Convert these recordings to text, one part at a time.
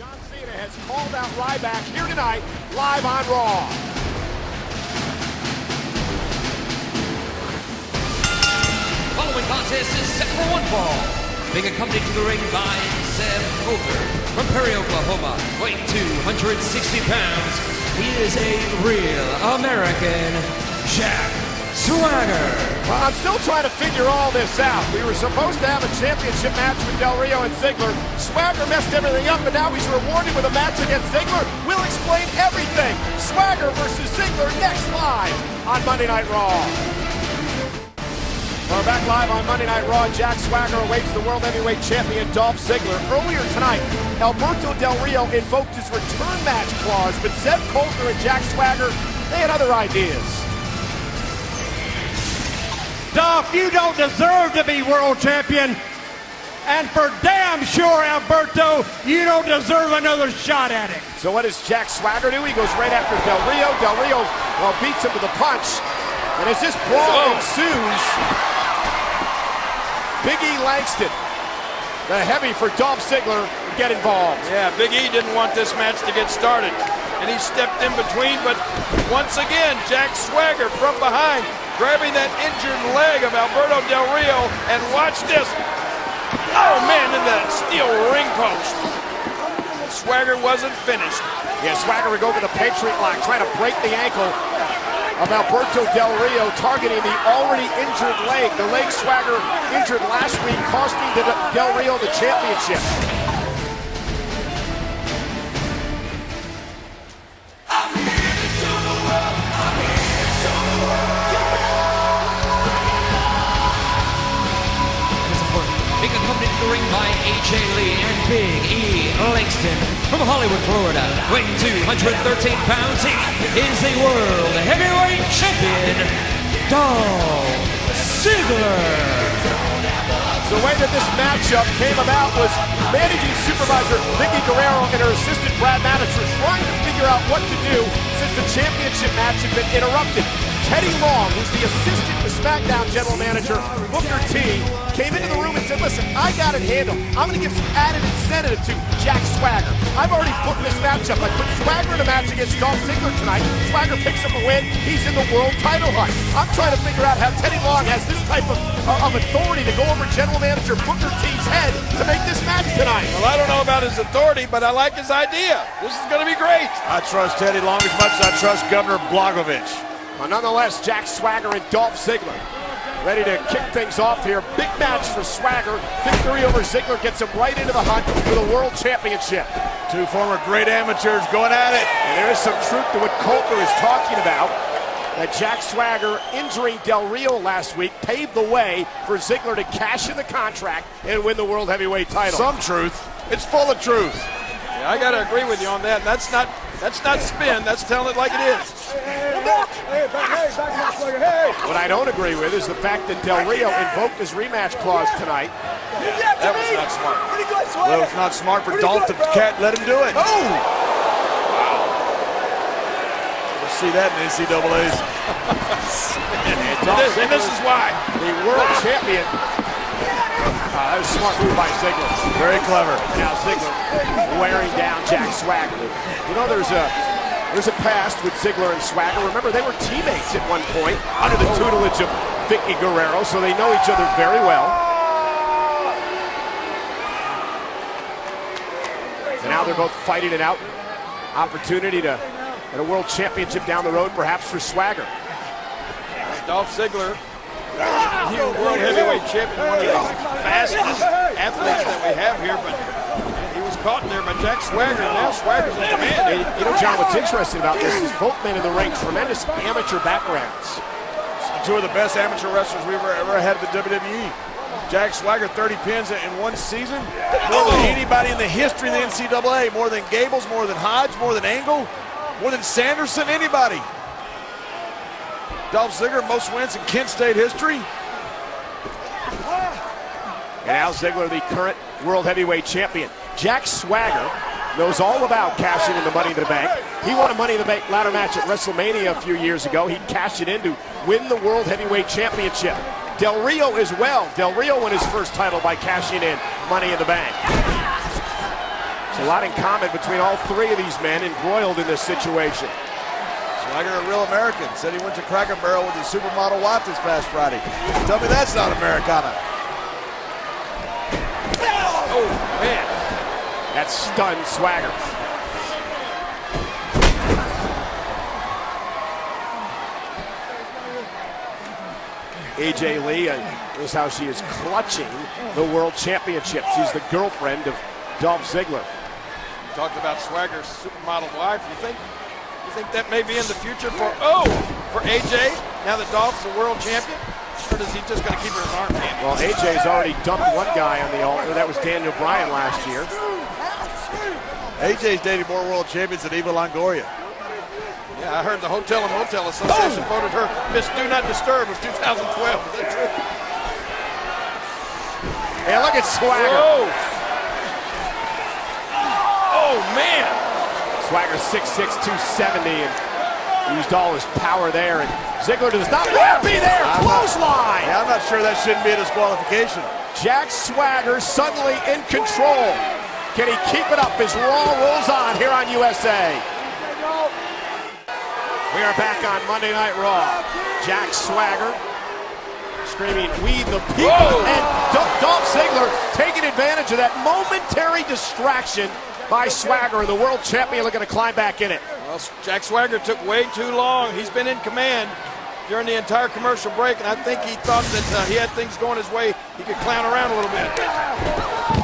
John Cena has called out Ryback here tonight, live on Raw. Following contest is set for one fall. Being accompanied to the ring by Zeb Coulter from Perry, Oklahoma, weighing 260 pounds. He is a real American Jack Swagger. Well, I'm still trying to figure all this out. We were supposed to have a championship match with Del Rio and Ziggler. Swagger messed everything up, but now he's rewarded with a match against Ziggler. We'll explain everything. Swagger versus Ziggler next live on Monday Night Raw. We're back live on Monday Night Raw. Jack Swagger awaits the World Heavyweight Champion Dolph Ziggler. Earlier tonight, Alberto Del Rio invoked his return match clause, but Zeb Coulter and Jack Swagger, they had other ideas. Dolph, you don't deserve to be world champion. And for damn sure, Alberto, you don't deserve another shot at it. So what does Jack Swagger do? He goes right after Del Rio. Del Rio, well, beats him to the punch. And as this brawl ensues, Big E Langston, the heavy for Dolph Ziggler, get involved. Yeah, Big E didn't want this match to get started, and he stepped in between, but once again, Jack Swagger from behind, grabbing that injured leg of Alberto Del Rio, and watch this. Oh, man, in the steel ring post. Swagger wasn't finished. Yeah, Swagger would go for the Patriot lock, trying to break the ankle of Alberto Del Rio, targeting the already injured leg. The leg Swagger injured last week, costing Del Rio the championship. Being accompanied to the ring by AJ Lee and Big E Langston from Hollywood, Florida, weighing 213 pounds. He is the World Heavyweight Champion, Dolph Ziggler. The way that this matchup came about was managing supervisor Vicky Guerrero and her assistant Brad Maddox were trying to figure out what to do since the championship match had been interrupted. Teddy Long, who's the assistant to SmackDown general manager, Booker T, came into the room and said, listen, I got it handled. I'm going to give some added incentive to Jack Swagger. I've already booked this matchup. I put Swagger in a match against Dolph Ziggler tonight. Swagger picks up a win. He's in the world title hunt. I'm trying to figure out how Teddy Long has this type of authority to go over general manager Booker T's head to make this match tonight. Well, I don't know about his authority, but I like his idea. This is going to be great. I trust Teddy Long as much as I trust Governor Blagojevich. Well, nonetheless, Jack Swagger and Dolph Ziggler ready to kick things off here. Big match for Swagger. Victory over Ziggler gets him right into the hunt for the World Championship. Two former great amateurs going at it. And there is some truth to what Coulter is talking about, that Jack Swagger injuring Del Rio last week paved the way for Ziggler to cash in the contract and win the World Heavyweight title. Some truth. It's full of truth. Yeah, I got to agree with you on that. That's not spin. That's telling it like it is. What I don't agree with is the fact that Del Rio invoked his rematch clause tonight. That was not smart. Well, it's not smart for Dolph to let him do it. Oh! We'll see that in the NCAAs. and this is why the world champion. That was a smart move by Ziggler. Very clever. Now Ziggler wearing down Jack Swagger. You know, there's a past with Ziggler and Swagger. Remember, they were teammates at one point under the tutelage of Vicky Guerrero, so they know each other very well. And now they're both fighting it out. Opportunity to at a world championship down the road, perhaps for Swagger. Dolph Ziggler, new world heavyweight champion, one of the fastest athletes that we have here, but he was caught in there by Jack Swagger, and now Swagger's in command. You know, John, what's interesting about this is both men in the ring, tremendous amateur backgrounds. Two of the best amateur wrestlers we've ever had at the WWE. Jack Swagger, 30 pins in one season. More than anybody in the history of the NCAA. More than Gables, more than Hodge, more than Angle, more than Sanderson, anybody. Dolph Ziggler, most wins in Kent State history. And Al Ziggler, the current World Heavyweight Champion. Jack Swagger knows all about cashing in the Money in the Bank. He won a Money in the Bank ladder match at WrestleMania a few years ago. He cashed it in to win the World Heavyweight Championship. Del Rio as well. Del Rio won his first title by cashing in Money in the Bank. There's a lot in common between all three of these men embroiled in this situation. Swagger, a real American, said he went to Cracker Barrel with his supermodel wife this past Friday. Tell me that's not Americana. Oh, man. That stunned Swagger. AJ Lee, is how she is clutching the World Championship. She's the girlfriend of Dolph Ziggler. We talked about Swagger's supermodel wife. You think that may be in the future for AJ, now that Dolph's the world champion? Or is he just going to keep her arm handy? Well, AJ's already dumped one guy on the altar. That was Daniel Bryan last year. AJ's dated more world champions than Eva Longoria. Yeah, I heard the Hotel and Motel Association voted her Miss Do Not Disturb of 2012. Is that true? Yeah, look at Swagger. Whoa. Oh, man. Swagger 6'6", 270, and used all his power there. And Ziggler does not want to be there. Clothesline. Yeah, I'm not sure that shouldn't be a disqualification. Jack Swagger suddenly in control. Can he keep it up as Raw rolls on here on USA? We are back on Monday Night Raw. Jack Swagger screaming, "We the people!" Whoa. And Dolph Ziggler taking advantage of that momentary distraction by Swagger, the world champion, looking to climb back in it. Well, Jack Swagger took way too long. He's been in command during the entire commercial break, and I think he thought that he had things going his way. He could clown around a little bit.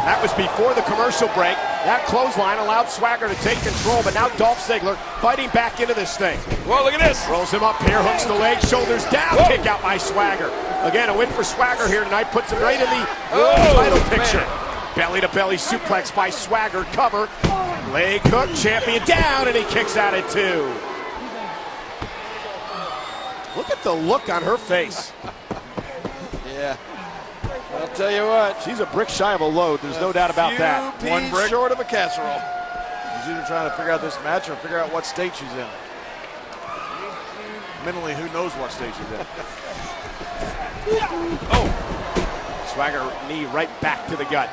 That was before the commercial break. That clothesline allowed Swagger to take control, but now Dolph Ziggler fighting back into this thing. Whoa, look at this. Rolls him up here, hooks the leg, shoulders down, Whoa. kick out by Swagger. Again, a win for Swagger here tonight, puts him right in the title picture. Belly-to-belly suplex by Swagger, cover, leg hook, champion down, and he kicks out at 2. Look at the look on her face. Yeah. I'll tell you what. She's a brick shy of a load, there's no doubt about that. One brick short of a casserole. He's either trying to figure out this match or figure out what state she's in. Mentally, who knows what state she's in. Oh! Swagger knee right back to the gut.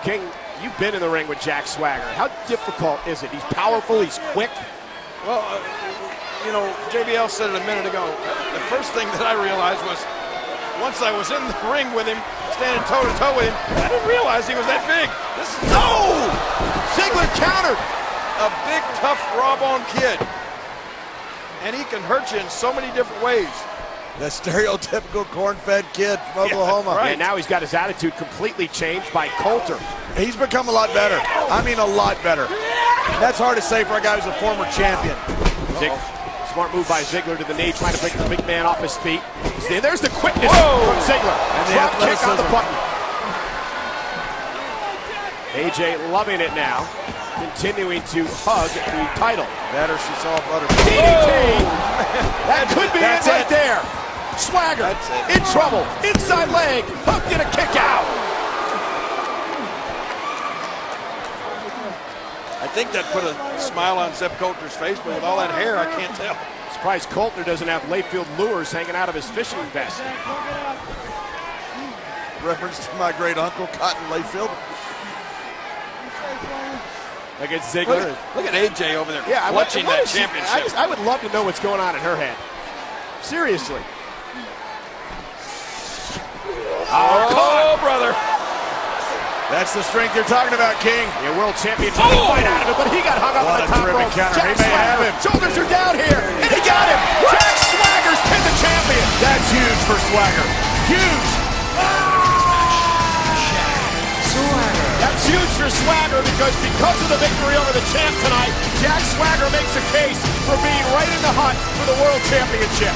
King, you've been in the ring with Jack Swagger. How difficult is it? He's powerful, he's quick. Well, you know, JBL said it a minute ago. The first thing that I realized was once I was in the ring with him, standing toe-to-toe with him, I didn't realize he was that big. This is Ziggler countered. a big, tough, raw-boned kid. And he can hurt you in so many different ways. That stereotypical corn-fed kid from Oklahoma. Right. And now he's got his attitude completely changed by Coulter. He's become a lot better. I mean, a lot better. That's hard to say for a guy who's a former champion. Smart move by Ziggler to the knee, trying to break the big man off his feet. See, there's the quickness Whoa. from Ziggler. And the Drop kick on the athleticism. button. AJ loving it now, continuing to hug the title. Better she saw butter. DDT! That could be it That's right it. there. Swagger in trouble. Inside leg. Hooked and a kick out. I think that put a smile on Zeb Coulter's face, but with all that hair, I can't tell. Surprised Coulter doesn't have Layfield lures hanging out of his fishing vest. Reference to my great uncle, Cotton Layfield. Look at Ziggler. Look at AJ over there watching what that is she- championship. I would love to know what's going on in her head. Seriously. Oh, brother. That's the strength you're talking about, King. Yeah, world champion trying to fight out of it, but he got hung up What on the a top terrific rope. counter. Jack He may have Swagger, him. shoulders are down here, and he got him. Jack Swagger's pinned the champion. That's huge for Swagger. Huge. That's huge for Swagger because of the victory over the champ tonight, Jack Swagger makes a case for being right in the hunt for the world championship.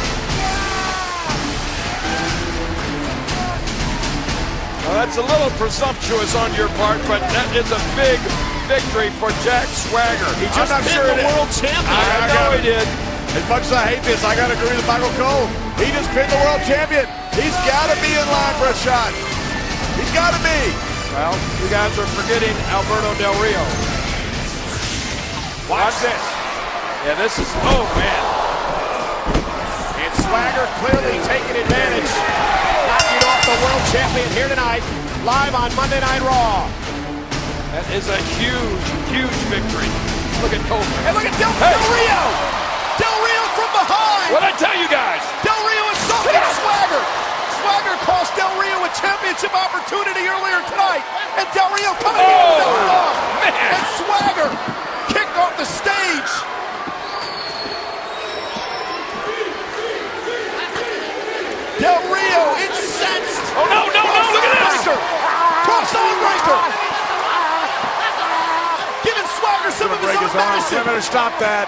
Well, that's a little presumptuous on your part, but that is a big victory for Jack Swagger. He just I'm not pinned sure the it is. world champion. I know he did. As much as I hate this, I got to agree with Michael Cole. He just pinned the world champion. He's got to be in line for a shot. He's got to be. Well, you guys are forgetting Alberto Del Rio. Watch this. Yeah, this is, oh, man. And Swagger clearly taking advantage. Knocking off the world champion here tonight, live on Monday Night Raw. That is a huge, huge victory. Look at Cole. And look at Del Rio! Del Rio from behind! What'd I tell you guys? Del Rio is something Swagger! Swagger cost Del Rio a championship opportunity earlier tonight, and Del Rio coming in with the arm. Man. And Swagger kicked off the stage. Del Rio incensed. Oh, no, look at this. Cross arm breaker. Giving Swagger some of his own medicine. Better stop that.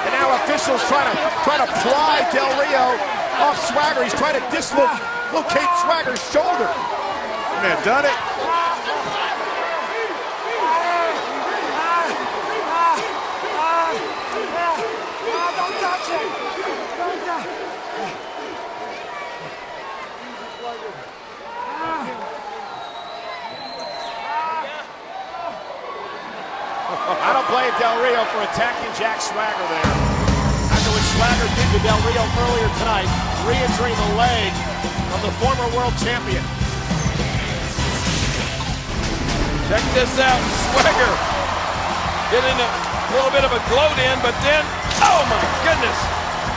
And now officials trying to pry Del Rio off Swagger. He's trying to dislocate Swagger's shoulder. Man, done it. Don't touch him. Don't touch him. I don't blame Del Rio for attacking Jack Swagger there. After what Swagger did to Del Rio earlier tonight, re-injuring the leg of the former world champion. Check this out. Swagger getting a little bit of a gloat in, but then, oh my goodness.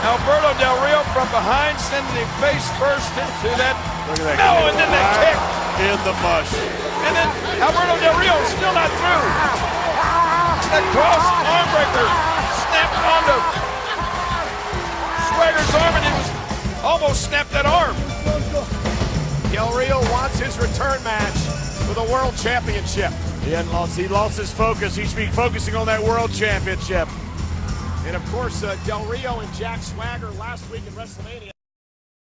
Alberto Del Rio from behind sending him face first into that. Look at that. No, and then that kick. In the mush. And then Alberto Del Rio is still not through. That cross arm breaker snapped onto Swagger's arm, and it was almost snapped that arm. Del Rio wants his return match for the world championship. He lost his focus. He should be focusing on that world championship. And of course, Del Rio and Jack Swagger last week in WrestleMania.